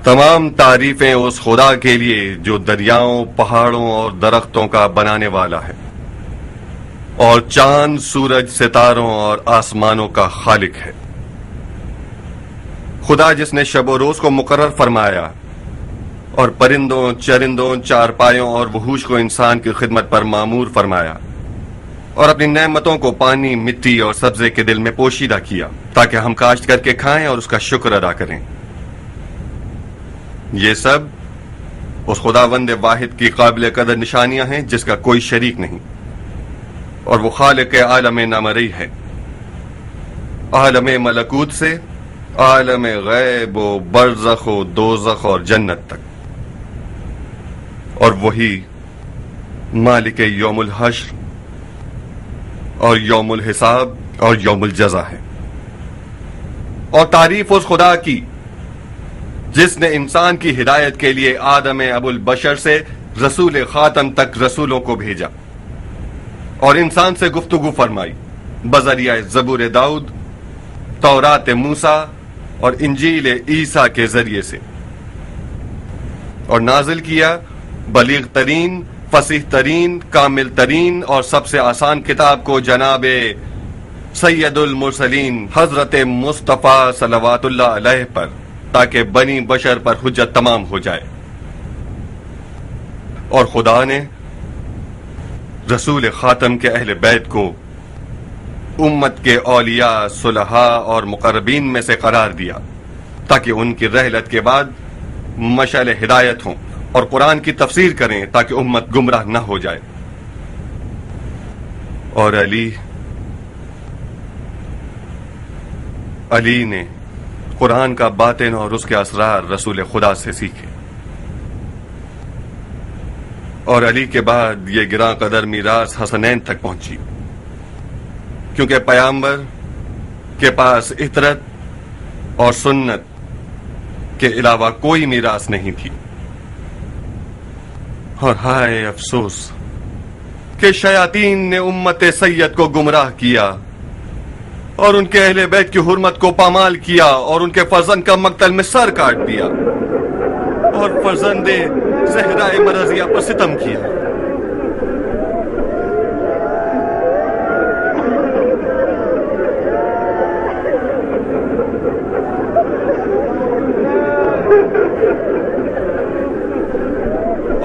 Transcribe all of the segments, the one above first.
تمام تعریفیں اس خدا کے لیے جو دریاؤں، پہاڑوں اور درختوں کا بنانے والا ہے، اور چاند، سورج، ستاروں اور آسمانوں کا خالق ہے۔ خدا جس نے شب و روز کو مقرر فرمایا اور پرندوں، چرندوں، چارپایوں اور وحوش کو انسان کی خدمت پر مامور فرمایا، اور اپنی نعمتوں کو پانی، مٹی اور سبزے کے دل میں پوشیدہ کیا تاکہ ہم کاشت کر کے کھائیں اور اس کا شکر ادا کریں۔ یہ سب اس خداوند واحد کی قابل قدر نشانیاں ہیں جس کا کوئی شریک نہیں، اور وہ خالق عالم نامرئی ہے، عالم ملکوت سے عالم غیب و برزخ و دوزخ اور جنت تک، اور وہی مالک یوم الحشر اور یوم الحساب اور یوم الجزا ہے۔ اور تعریف اس خدا کی جس نے انسان کی ہدایت کے لیے آدم ابو البشر سے رسول خاتم تک رسولوں کو بھیجا اور انسان سے گفتگو فرمائی بذریعہ زبور داؤد، تورات موسیٰ اور انجیل عیسیٰ کے ذریعے سے، اور نازل کیا بلیغ ترین، فصیح ترین، کامل ترین اور سب سے آسان کتاب کو جناب سید المرسلین حضرت مصطفیٰ صلوات اللہ علیہ پر، تاکہ بنی بشر پر حجت تمام ہو جائے۔ اور خدا نے رسول خاتم کے اہل بیت کو امت کے اولیاء، صلحاء اور مقربین میں سے قرار دیا تاکہ ان کی رحلت کے بعد مشعل ہدایت ہوں اور قرآن کی تفسیر کریں تاکہ امت گمراہ نہ ہو جائے۔ اور علی نے قرآن کا باطن اور اس کے اسرار رسول خدا سے سیکھے، اور علی کے بعد یہ گراں قدر میراث حسنین تک پہنچی، کیونکہ پیغمبر کے پاس اطرت اور سنت کے علاوہ کوئی میراث نہیں تھی۔ اور ہائے افسوس کہ شیاطین نے امت سید کو گمراہ کیا اور ان کے اہل بیت کی حرمت کو پامال کیا اور ان کے فرزند کا مقتل میں سر کاٹ دیا اور فرزند زہرا مرضیہ پر ستم کیا۔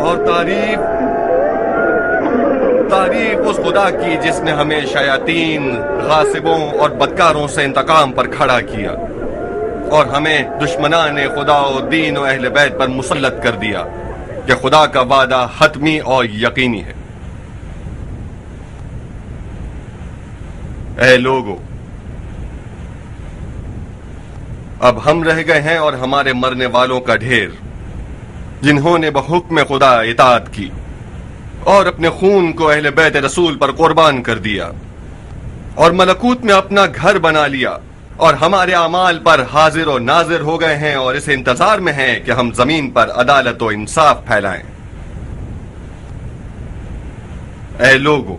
اور تعریف اس خدا کی جس نے ہمیں شیاطین، غاصبوں اور بدکاروں سے انتقام پر کھڑا کیا اور ہمیں دشمنان خدا و دین و اہل بیت پر مسلط کر دیا کہ خدا کا وعدہ حتمی اور یقینی ہے۔ اے لوگو، اب ہم رہ گئے ہیں اور ہمارے مرنے والوں کا ڈھیر، جنہوں نے بحکم خدا اطاعت کی اور اپنے خون کو اہل بیت رسول پر قربان کر دیا اور ملکوت میں اپنا گھر بنا لیا، اور ہمارے اعمال پر حاضر و ناظر ہو گئے ہیں اور اس انتظار میں ہیں کہ ہم زمین پر عدالت و انصاف پھیلائیں۔ اے لوگو،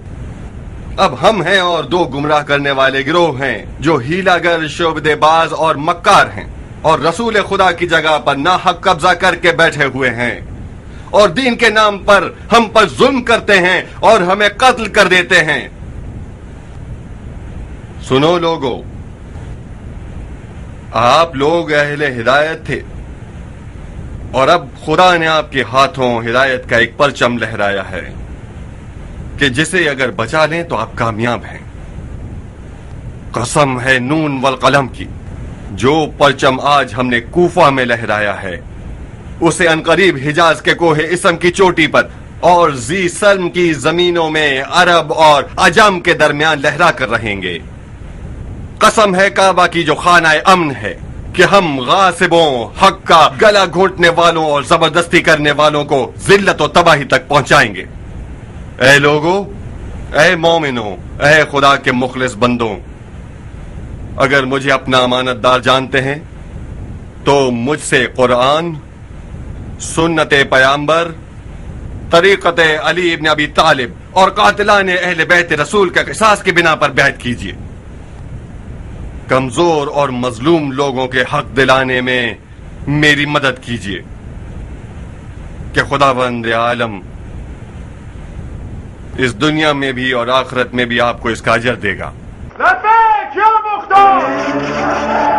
اب ہم ہیں اور دو گمراہ کرنے والے گروہ ہیں جو ہیلا گر، شعبدے باز اور مکار ہیں، اور رسول خدا کی جگہ پر ناحق قبضہ کر کے بیٹھے ہوئے ہیں، اور دین کے نام پر ہم پر ظلم کرتے ہیں اور ہمیں قتل کر دیتے ہیں۔ سنو لوگو، آپ لوگ اہل ہدایت تھے، اور اب خدا نے آپ کے ہاتھوں ہدایت کا ایک پرچم لہرایا ہے کہ جسے اگر بچا لیں تو آپ کامیاب ہیں۔ قسم ہے نون والقلم کی، جو پرچم آج ہم نے کوفہ میں لہرایا ہے اسے عنقریب حجاز کے کوہ اسم کی چوٹی پر اور ذی سلم کی زمینوں میں عرب اور عجم کے درمیان لہرا کر رہیں گے۔ قسم ہے کعبہ کی جو خانہ امن ہے کہ ہم غاصبوں، حق کا گلا گھونٹنے والوں اور زبردستی کرنے والوں کو ذلت و تباہی تک پہنچائیں گے۔ اے لوگو، اے مومنوں، اے خدا کے مخلص بندوں، اگر مجھے اپنا امانت دار جانتے ہیں تو مجھ سے قرآن، سنت پیغمبر، طریقت علی ابن ابی طالب اور قاتلان اہل بیت رسول کے قصاص کی بنا پر بیعت کیجیے۔ کمزور اور مظلوم لوگوں کے حق دلانے میں मेरी मदद कीजिए कि खुदावंद आलम इस दुनिया में भी और आखिरत में भी आपको इसका अजर देगा. لبیک یا مختار.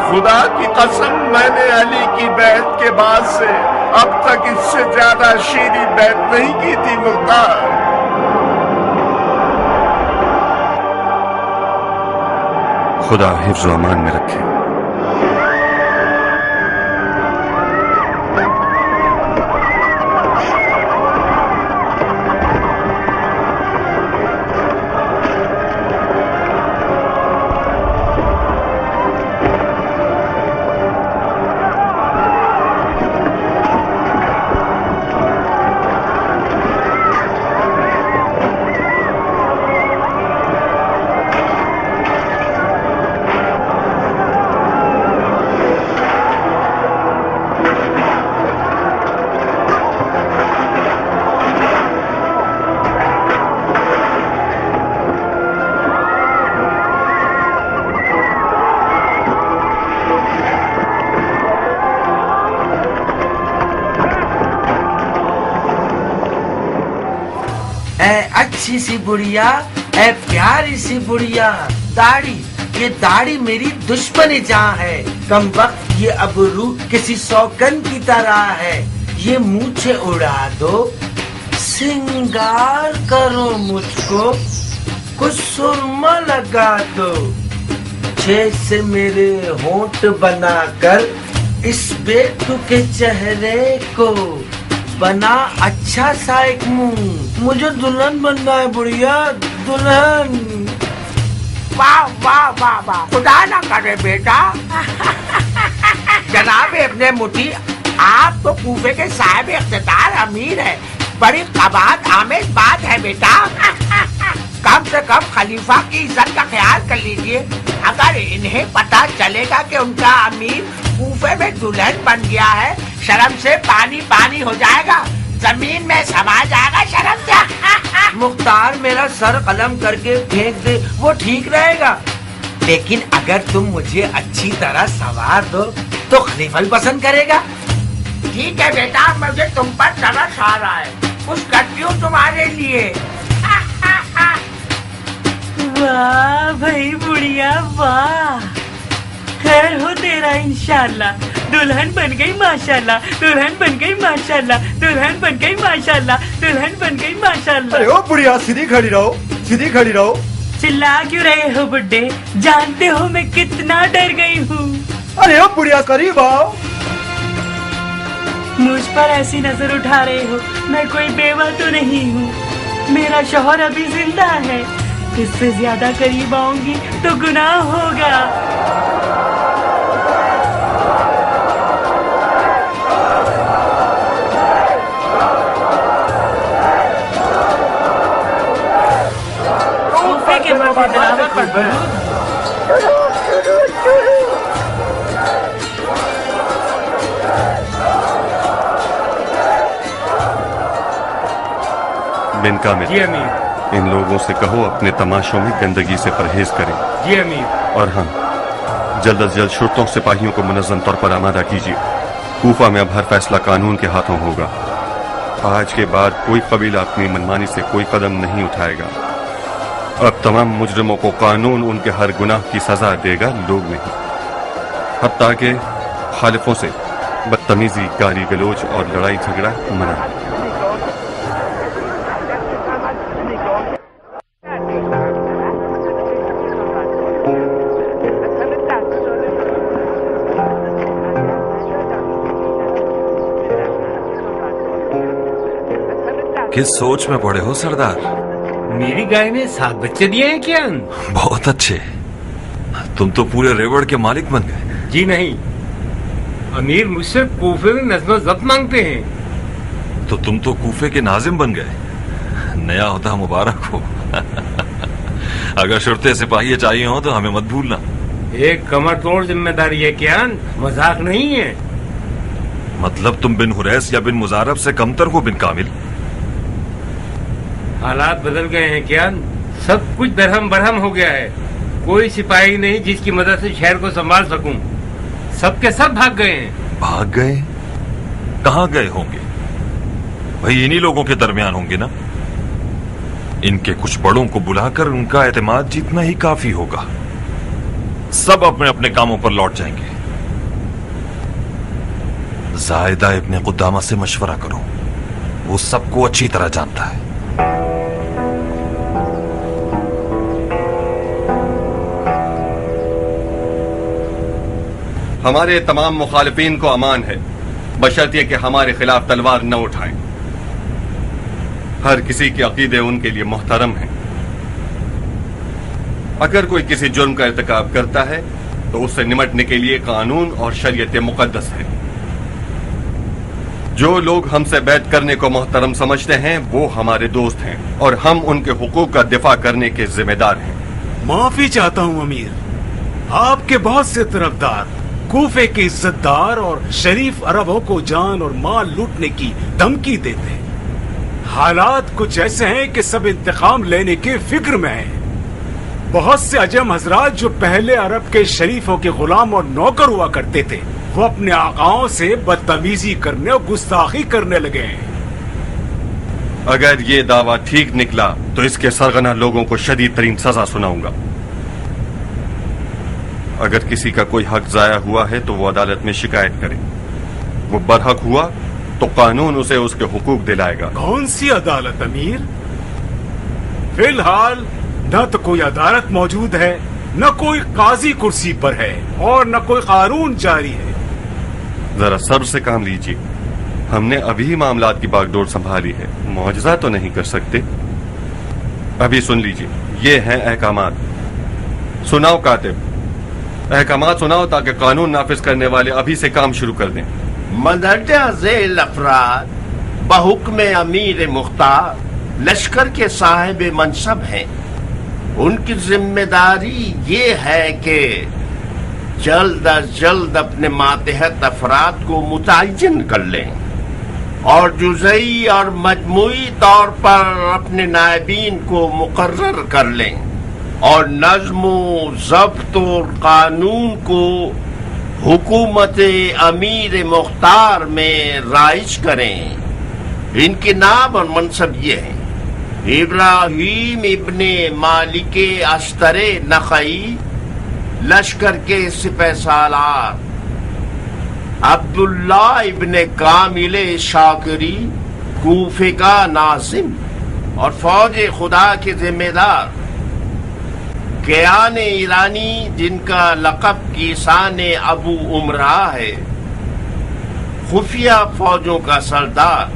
خدا کی قسم میں نے علی کی بیعت کے بعد سے اب تک اس سے زیادہ شیریں بیعت نہیں کی تھی مختار. خدا حفظ و امان میں رکھے. اچھی سی بڑھیا، اے پیاری سی بڑھیا، داڑھی، یہ داڑھی میری دشمن جاں ہے. کم وقت یہ ابرو کسی سوکن کی طرح ہے. یہ مونچھے اڑا دو، سنگار کرو مجھ کو، کچھ سرما لگا دو، چھ سے میرے ہونٹ بنا کر اس بیٹو کے چہرے کو بنا اچھا سا ایک منہ. مجھے دلہن بننا ہے بڑھیا، دلہن. واہ واہ واہ واہ، خدا نہ کرے بیٹا. جناب ابن مٹی، آپ تو کوفے کے صاحب اقتدار امیر ہے. بڑی قباحت آمیز بات ہے بیٹا. کم سے کم خلیفہ کی عزت کا خیال کر لیجئے. اگر انہیں پتا چلے گا کہ ان کا امیر کوفے میں دلہن بن گیا ہے، شرم سے پانی پانی ہو جائے گا، زمین میں سما جائے گا شرم سے. مختار میرا سر قلم کر کے پھینک دے، وہ ٹھیک رہے گا. لیکن اگر تم مجھے اچھی طرح سوار دو تو خلیفہ بھی پسند کرے گا. ٹھیک ہے بیٹا، مجھے تم پر ترس آ رہا ہے، کچھ کرتی ہوں تمہارے لیے. واہ بھائی بڑھیا، واہ، خیر ہو تیرا انشاءاللہ. دلہن بن گئی ماشاءاللہ، دلہن بن گئی ماشاءاللہ، دلہن بن گئی ماشاءاللہ، دلہن بن گئی ماشاءاللہ. ارے او بڑھیا، سیدھی کھڑی رہو، سیدھی کھڑی رہو. چلا کیوں رہے ہو بڈھے؟ جانتے ہو میں کتنا ڈر گئی ہوں. ارے او بڑھیا، قریب آؤ. مجھ پر ایسی نظر اٹھا رہے ہو؟ میں کوئی بیوہ تو نہیں ہوں، میرا شوہر ابھی زندہ ہے. اس سے زیادہ قریب آؤں گی تو گناہ ہوگا. کوفے کے مرد دلاور پر درود. بن کامل، جی امیر. ان لوگوں سے کہو اپنے تماشوں میں گندگی سے پرہیز کریں. جی امیر. اور ہاں، جلد از جلد شرطوں سپاہیوں کو منظم طور پر آمادہ کیجیے. کوفہ میں اب ہر فیصلہ قانون کے ہاتھوں ہوگا. آج کے بعد کوئی قبیلہ اپنی منمانی سے کوئی قدم نہیں اٹھائے گا. اب تمام مجرموں کو قانون ان کے ہر گناہ کی سزا دے گا، لوگ نہیں. حتیٰ کہ خالفوں سے بدتمیزی، گالی گلوچ اور لڑائی جھگڑا منع. کس سوچ میں پڑے ہو سردار؟ میری گائے نے 7 بچے دیے ہیں کیا؟ بہت اچھے. तुम तो पूरे रेवड़ के मालिक बन गए। जी नहीं, अमीर मुझसे कूफे में नज़्म ज़ब्त मांगते हैं। तो तुम तो कूफे के नाजिम बन गए। नया होता मुबारक हो। अगर शुरते सिपाही चाहिए हो तो हमें मत भूलना। एक कमर तोड़ जिम्मेदारी है कियान, मजाक नहीं है। मतलब तुम बिन हुरैस या बिन मुजारब से कमतर हो बिन कामिल? हालात बदल गए हैं कियान, सब कुछ दरहम बरहम हो गया है। कोई सिपाही नहीं जिसकी मदद से शहर को संभाल सकूं। सब के सब भाग गए हैं। भाग गए? कहाँ गए होंगे? भाई इन्हीं लोगों के दरमियान होंगे ना। इनके कुछ बड़ों को बुलाकर उनका एतमाद जीतना ही काफी होगा। सब अपने अपने कामों पर लौट जाएंगे। जायदा इब्ने कुदामा से मशवरा करो, वो सबको अच्छी तरह जानता है। हमारे तमाम मुखालिफिन को अमान है, बशर्ते कि हमारे खिलाफ तलवार न उठाएं। हर किसी के अकीदे उनके लिए मोहतरम हैं। अगर कोई किसी जुर्म का इर्तिकाब करता है तो उससे निमटने के लिए कानून और शरीयत मुकद्दस है। जो लोग हमसे बैत करने को मोहतरम समझते हैं वो हमारे दोस्त हैं और हम उनके हुकूक का दिफा करने के जिम्मेदार हैं। माफी चाहता हूँ अमीर, आपके बहुत से तरफदार कूफे के इज्जतदार और शरीफ अरबों को जान और माल लूटने की धमकी देते हैं। हालात कुछ ऐसे हैं कि सब इंतकाम लेने के फिक्र में हैं। बहुत से अजम हजरात जो पहले अरब के शरीफों के गुलाम और नौकर हुआ करते थे, वो अपने आकाओं से बदतमीजी करने और गुस्ताखी करने लगे हैं। अगर ये दावा ठीक निकला तो इसके सरगना लोगों को शदीद तरीन सजा सुनाऊंगा। अगर किसी का कोई हक जाया हुआ है तो वो अदालत में शिकायत करे। वो बरहक हुआ तो कानून उसे उसके हुकूक दिलाएगा। कौन सी अदालत अमीर? फिलहाल न तो कोई अदालत मौजूद है, न कोई काजी कुर्सी पर है और न कोई कानून जारी है। जरा सब्र से काम लीजिए, हमने अभी मामलात की बागडोर संभाली है, मौजज़ा तो नहीं कर सकते। अभी सुन लीजिए, ये हैं अहकामात। सुनाओ कातिब, अहकामात सुनाओ ताकि कानून नाफिज करने वाले अभी से काम शुरू कर दें। मंदरजा झेल अफराद बहुक्म अमीर मुख्तार लश्कर के साहिब मनसब हैं। उनकी जिम्मेदारी ये है कि जल्द अज जल्द अपने मातहत अफराद को मुतय्यन कर लें और जुज़ई और मजमूई तौर पर अपने नायबीन को मुकर्रर कर लें और नज़्म ज़ब्त और कानून को हुकूमत अमीर मुख्तार में राइज करें। इनके नाम और मनसब ये हैं: इब्राहिम इब्ने मालिक अस्तरे नखई लश्कर के सिपह सालार, अब्दुल्ला इब्ने कामिल शाकिरी कूफे का नाजिम और फौज खुदा के जिम्मेदार, कियान ईरानी जिनका लक़ब कीसान अबू उमरा है, खुफिया फौजों का सरदार,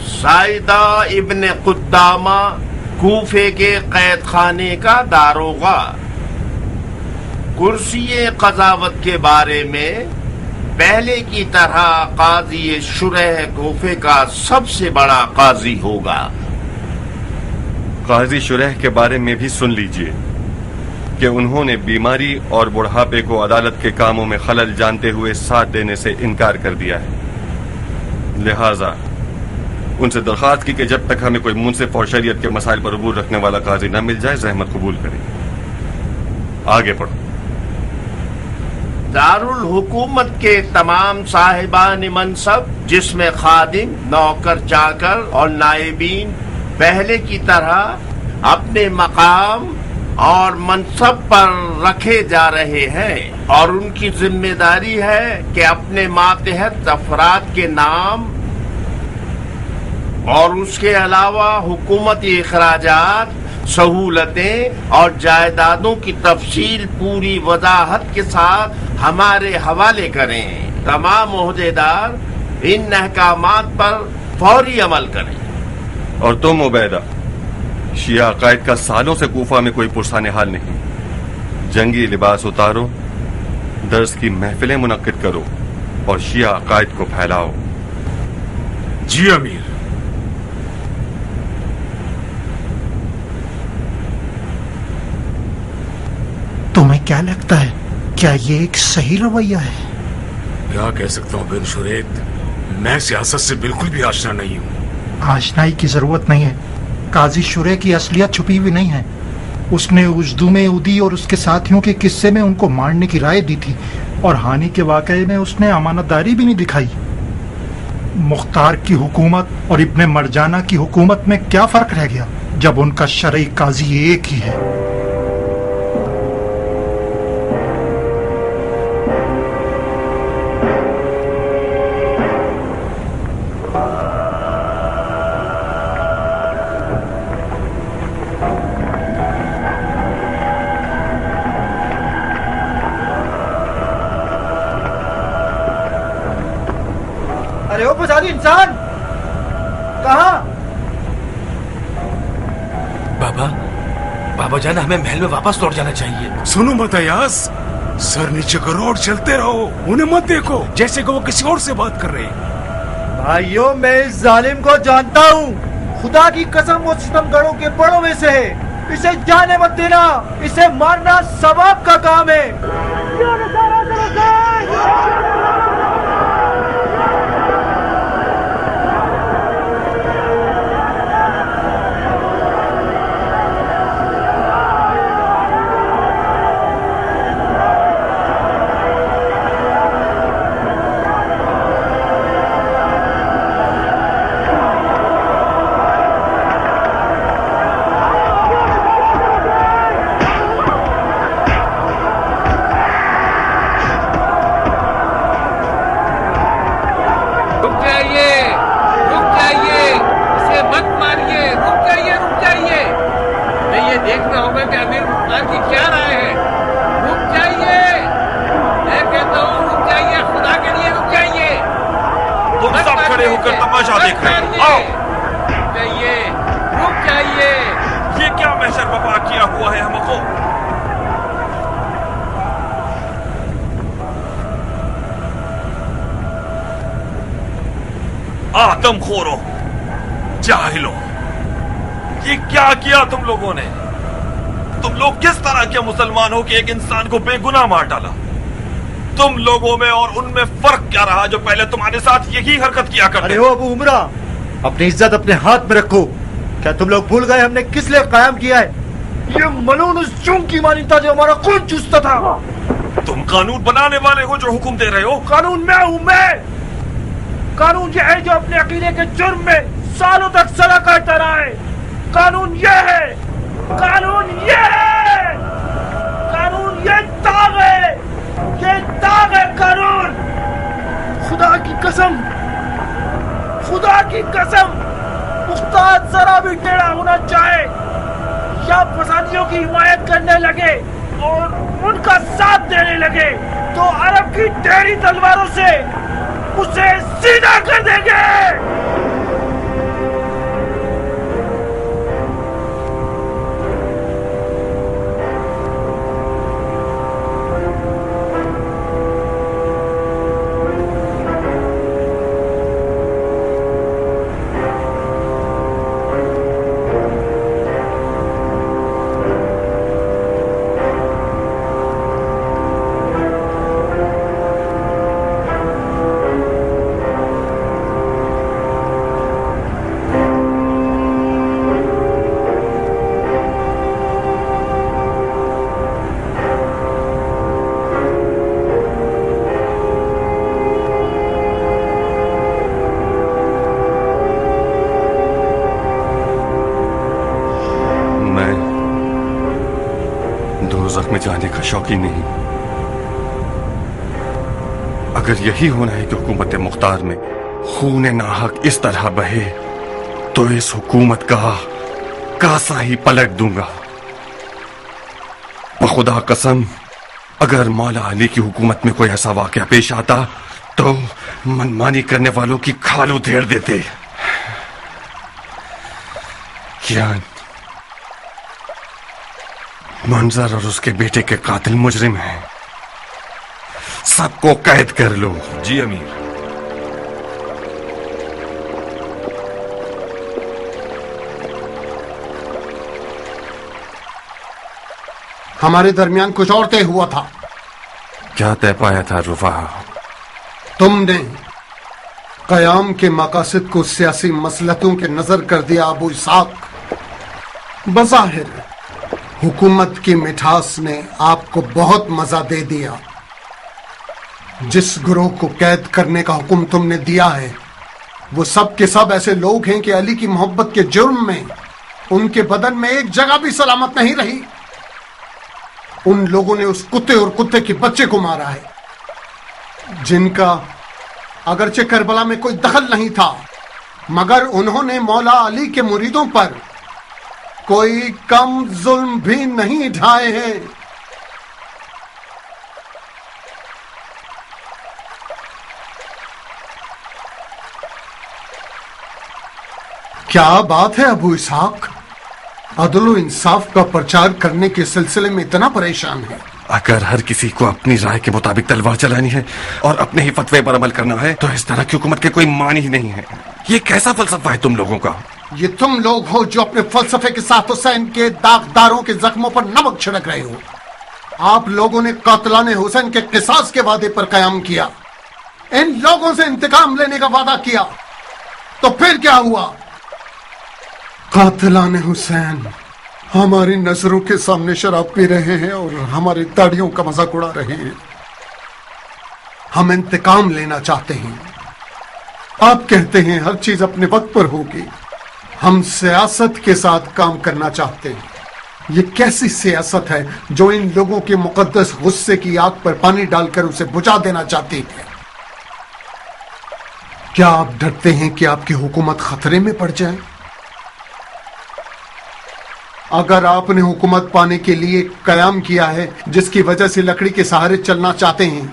साइदा इब्ने कुद्दामा कूफे के कैद खाने का दारोगा। कुर्सी क़ज़ावत के बारे में पहले की तरह काजी शुरह कूफे का सबसे बड़ा काजी होगा। काजी शुरह के बारे में भी सुन लीजिए कि उन्होंने बीमारी और बुढ़ापे को अदालत के कामों में खलल जानते हुए साथ देने से इनकार कर दिया है। लिहाजा उनसे दरख्वास्त की कि जब तक हमें कोई मुंसिफ और शरीयत के मसाइल पर अबूर रखने वाला काजी न मिल जाए जहमत कबूल करें। आगे पढ़ो। दारुल हुकूमत के तमाम साहिबान मनसब जिसमें खादिम, नौकर चाकर और नायबीन पहले की तरह अपने मकाम और मनसब पर रखे जा रहे हैं और उनकी जिम्मेदारी है कि अपने मातहत अफराद के नाम और उसके अलावा हुकूमती अखराजात, सहूलतें और जायदादों की तफसील पूरी वजाहत के साथ हमारे हवाले करें। तमाम ओहदेदार इन अहकामात पर फौरी अमल करें। और तुम उबैदा, शिया अकायद का सालों से कूफा में कोई पुरसाने हाल नहीं। जंगी लिबास उतारो, दर्स की महफिलें मुनक्किद करो और शिया अकायद को फैलाओ। जी अमीर। तुम्हें क्या लगता है, क्या ये एक सही रवैया है? क्या कह सकता हूँ बिन शुरेत, मैं सियासत से बिल्कुल भी आशना नहीं हूँ। आशनाई की जरूरत नहीं है। काजी शुरे की असलियत छुपी हुई नहीं है। उसने उजदुम उदी और उसके साथियों के किस्से में उनको मारने की राय दी थी और हानि के वाकये में उसने अमानतदारी भी नहीं दिखाई। मुख्तार की हुकूमत और इब्ने मरजाना की हुकूमत में क्या फर्क रह गया जब उनका शरई काजी एक ही है। अरे ओ फसादी इंसान, कहाँ? बाबा जान, हमें महल में वापस लौट जाना चाहिए। सुनो मत अयास, सर नीचे करो और चलते रहो। उन्हें मत देखो जैसे कि वो किसी और से बात कर रहे हैं। भाइयों, मैं इस जालिम को जानता हूँ। खुदा की कसम वो सितमगरों के बड़ों में से है। इसे जाने मत देना, इसे मारना सवाब का काम है। देखना होगा कि अमीर मुख्तार की क्या राय है। रुक जाइए, मैं कहता हूँ रुक जाइए, खुदा के लिए रुक जाइए। तुम सब खड़े होकर तमाशा देख रहे हो। आओ, रुक जाइए, रुक जाइए। ये क्या महशर बपा किया हुआ है हमको? आदमखोरों, जाहिलों, ये क्या किया तुम लोगों ने? तुम लोग किस तरह के मुसलमान हो कि एक इंसान को बेगुनाह मार डाला? तुम लोगों में और उनमें फर्क क्या रहा जो पहले तुम्हारे साथ यही हरकत किया करते? अरे ओ अबू उमरा, अपनी इज्जत अपने हाथ में रखो। क्या तुम लोग भूल गए हमने किस लिए कायम किया है? ये मलून उस चूंग की मानी था जो हमारा खून चूसता था। तुम कानून बनाने वाले हो जो हुक्म दे रहे हो? कानून मैं हूँ, मैं। कानून ये है जो अपने अकीदे के जुर्म में सालों तक सजा काटता रहा है। कानून ये है, कानून ये है, कानून ये दाग है, ये दाग है कानून। खुदा की कसम, खुदा की कसम, मुख्तार जरा भी टेढ़ा होना चाहे या फसादियों की हिमायत करने लगे और उनका साथ देने लगे तो अरब की टेढ़ी तलवारों से उसे सीधा कर देंगे। दोज़ख में जाने का शौकीन नहीं। अगर यही होना है कि हुकूमत मुख्तार में खून नाहक इस तरह बहे तो इस हुकूमत का कासा ही पलट दूंगा। बखुदा कसम, अगर मौला अली की हुकूमत में कोई ऐसा वाकया पेश आता तो मनमानी करने वालों की खाल उधेड़ देते। मंजर और उसके बेटे के कातिल मुजरिम हैं। सबको कैद कर लो। जी अमीर। हमारे दरमियान कुछ और तय हुआ था। क्या तय पाया था रुफा? तुमने कयाम के मकासद को सियासी मसलहतों के नजर कर दिया अबू इसहाक। बज़ाहिर हुकूमत की मिठास ने आपको बहुत मजा दे दिया। जिस गिरोह को कैद करने का हुक्म तुमने दिया है वो सब के सब ऐसे लोग हैं कि अली की मोहब्बत के जुर्म में उनके बदन में एक जगह भी सलामत नहीं रही। उन लोगों ने उस कुत्ते और कुत्ते के बच्चे को मारा है जिनका अगरचे करबला में कोई दखल नहीं था, मगर उन्होंने मौला अली के मुरीदों पर कोई कम जुल्म भी नहीं ढाए हैं। क्या बात है अबू इसहाक, अदल व इंसाफ का प्रचार करने के सिलसिले में इतना परेशान है? अगर हर किसी को अपनी राय के मुताबिक तलवार चलानी है और अपने ही फतवे पर अमल करना है तो इस तरह की हुकूमत के कोई मान ही नहीं है। ये कैसा फलसफा है तुम लोगों का? ये तुम लोग हो जो अपने फलसफे के साथ हुसैन के दागदारों के जख्मों पर नमक छिड़क रहे हो। आप लोगों ने कातिलाने हुसैन के किसास के वादे पर कयाम किया, इन लोगों से इंतकाम लेने का वादा किया, तो फिर क्या हुआ? कातिलाने हुसैन हमारी नजरों के सामने शराब पी रहे हैं और हमारी दाढ़ियों का मजाक उड़ा रहे हैं। हम इंतकाम लेना चाहते हैं। आप कहते हैं हर चीज अपने वक्त पर होगी। हम सियासत के साथ काम करना चाहते हैं। ये कैसी सियासत है जो इन लोगों के मुकद्दस गुस्से की आग पर पानी डालकर उसे बुझा देना चाहती है? क्या आप डरते हैं कि आपकी हुकूमत खतरे में पड़ जाए? अगर आपने हुकूमत पाने के लिए कयाम किया है जिसकी वजह से लकड़ी के सहारे चलना चाहते हैं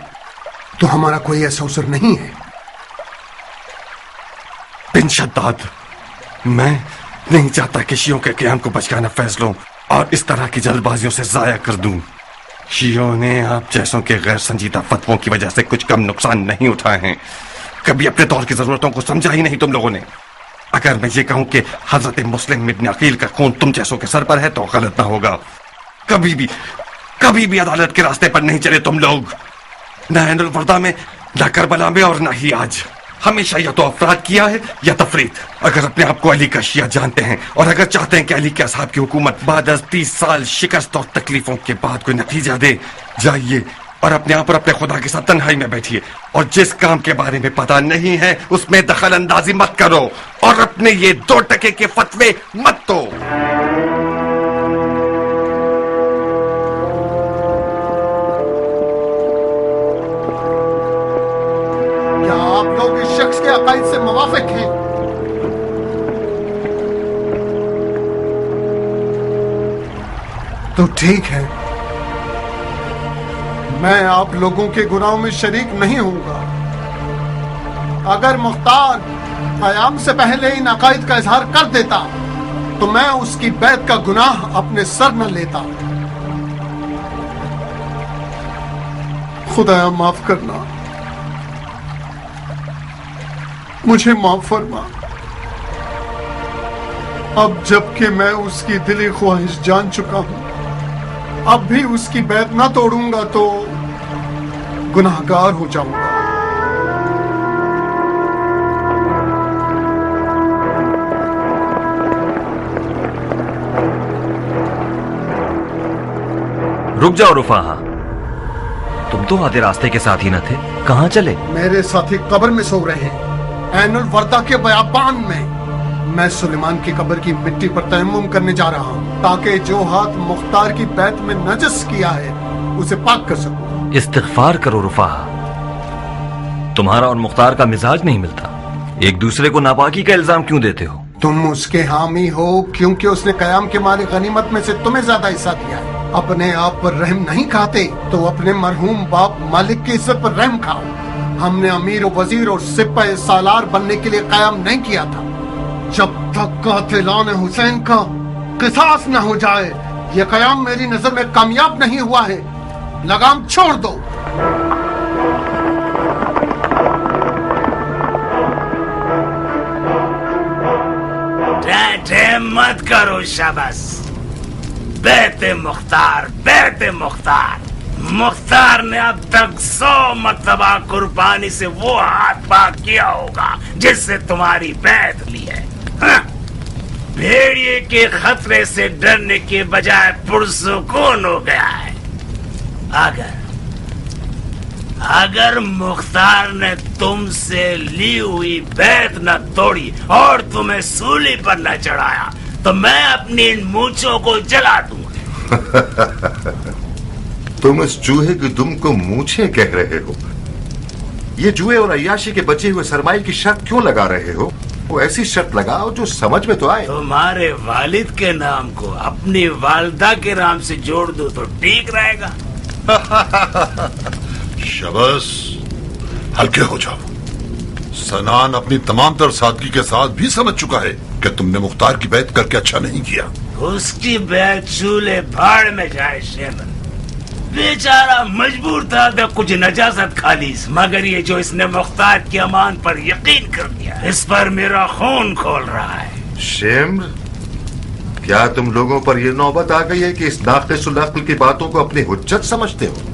तो हमारा कोई ऐसा अवसर नहीं है। बिन शद्दाद, मैं नहीं चाहता कि शियों के क़याम को बचकाना फैसलों और इस तरह की जल्दबाजियों से जाया कर दूं। शियों ने आप जैसों के गैर संजीदा फतवों की वजह से कुछ कम नुकसान नहीं उठाए हैं। कभी अपने दौर की जरूरतों को समझा ही नहीं तुम लोगों ने। अगर मैं ये कहूं कि हजरत मुस्लिम इब्न अकील का खून तुम जैसों के सर पर है तो गलत ना होगा। कभी भी अदालत के रास्ते पर नहीं चले तुम लोग, न ऐनुल वर्दा में, न करबला में और न ही आज। हमेशा या तो अफराद किया है या तफरीत। अगर अपने आप को अली का शिया जानते हैं और अगर चाहते हैं कि अली के असहाब की हुकूमत बाद 30 साल शिकस्त और तकलीफों के बाद कोई नतीजा दे, जाइए और अपने आप और अपने खुदा के साथ तन्हाई में बैठिए और जिस काम के बारे में पता नहीं है उसमें दखल अंदाजी मत करो और अपने ये 2 टके के फतवे मत दो। क्या आप लोग इस शख्स के अकायद से मुवाफिक हैं? तो ठीक है, मैं आप लोगों के गुनाहों में शरीक नहीं होऊंगा। अगर मुख्तार कयाम से पहले इन अकायद का इजहार कर देता तो मैं उसकी बैत का गुनाह अपने सर न लेता। खुदाया माफ करना, मुझे माफ फरमा। अब जबकि मैं उसकी दिली ख्वाहिश जान चुका हूं, अब भी उसकी बैत ना तोड़ूंगा तो गुनाहगार हो जाऊंगा। रुक जाओ रुफाहा, तुम तो आधे रास्ते के साथ ही न थे, कहां चले? मेरे साथी कब्र में सो रहे हैं, ऐनुल वर्दा के बयाबान में। मैं सुलेमान की कब्र की मिट्टी पर तयम्मुम करने जा रहा हूँ ताकि जो हाथ मुख्तार की बैत में नजस किया है उसे पाक कर सकूं। इस्तिग़फ़ार करो रुफाहा, तुम्हारा और मुख्तार का मिजाज नहीं मिलता। एक दूसरे को नापाकी का इल्जाम क्यों देते हो? तुम उसके हामी हो क्योंकि उसने कयाम के माल गनीमत में से तुम्हें ज्यादा हिस्सा दिया है। अपने आप पर रहम नहीं खाते तो अपने मरहूम बाप मालिक की इज्जत पर रहम खाओ। हमने अमीर वजीर और सिपाही सालार बनने के लिए कयाम नहीं किया था। जब तक कातिलान हुसैन का किसास न हो जाए یہ قیام میری نظر میں کامیاب نہیں ہوا ہے، لگام چھوڑ دو۔ مت کرو شاباش، بیت مختار، بیت مختار۔ مختار نے اب تک 100 مرتبہ قربانی سے وہ ہاتھ پاک کیا ہوگا جس سے تمہاری بیعت لی ہے۔ بھیڑیے کے خطرے سے ڈرنے کے بجائے پرسکون ہو گیا ہے۔ اگر مختار نے تم سے لی ہوئی بیعت نہ توڑی اور تمہیں سولی پر نہ چڑھایا تو میں اپنی ان مونچھوں کو جلا دوں گا۔ تم اس چوہے کی دم کو مونچھیں کہہ رہے ہو؟ یہ جوئے اور عیاشی کے بچے ہوئے سرمائی کی شرط کیوں لگا رہے ہو؟ وہ ایسی شرط لگاؤ جو سمجھ میں تو آئے۔ تمہارے والد کے نام کو اپنی والدہ کے نام سے جوڑ دو تو ٹھیک رہے گا۔ شبس، ہلکے ہو جاؤ۔ سنان اپنی تمام تر سادگی کے ساتھ بھی سمجھ چکا ہے کہ تم نے مختار کی بیعت کر کے اچھا نہیں کیا۔ اس کی بیعت چولہے بھاڑ میں جائے شیمن، بیچارہ مجبور تھا تو کچھ نجاست کھا لی، مگر یہ جو اس نے مختار کی امان پر یقین کر دیا، اس پر میرا خون کھول رہا ہے۔ شیمر، کیا تم لوگوں پر یہ نوبت آ گئی ہے کہ اس ناقص العقل کی باتوں کو اپنی حجت سمجھتے ہو؟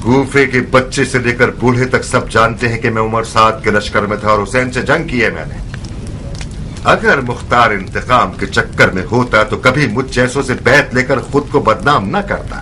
گوفے کے بچے سے لے کر بوڑھے تک سب جانتے ہیں کہ میں عمر سعد کے لشکر میں تھا اور حسین سے جنگ کی ہے میں نے۔ اگر مختار انتقام کے چکر میں ہوتا تو کبھی مجھ جیسوں سے بیعت لے کر خود کو بدنام نہ کرتا۔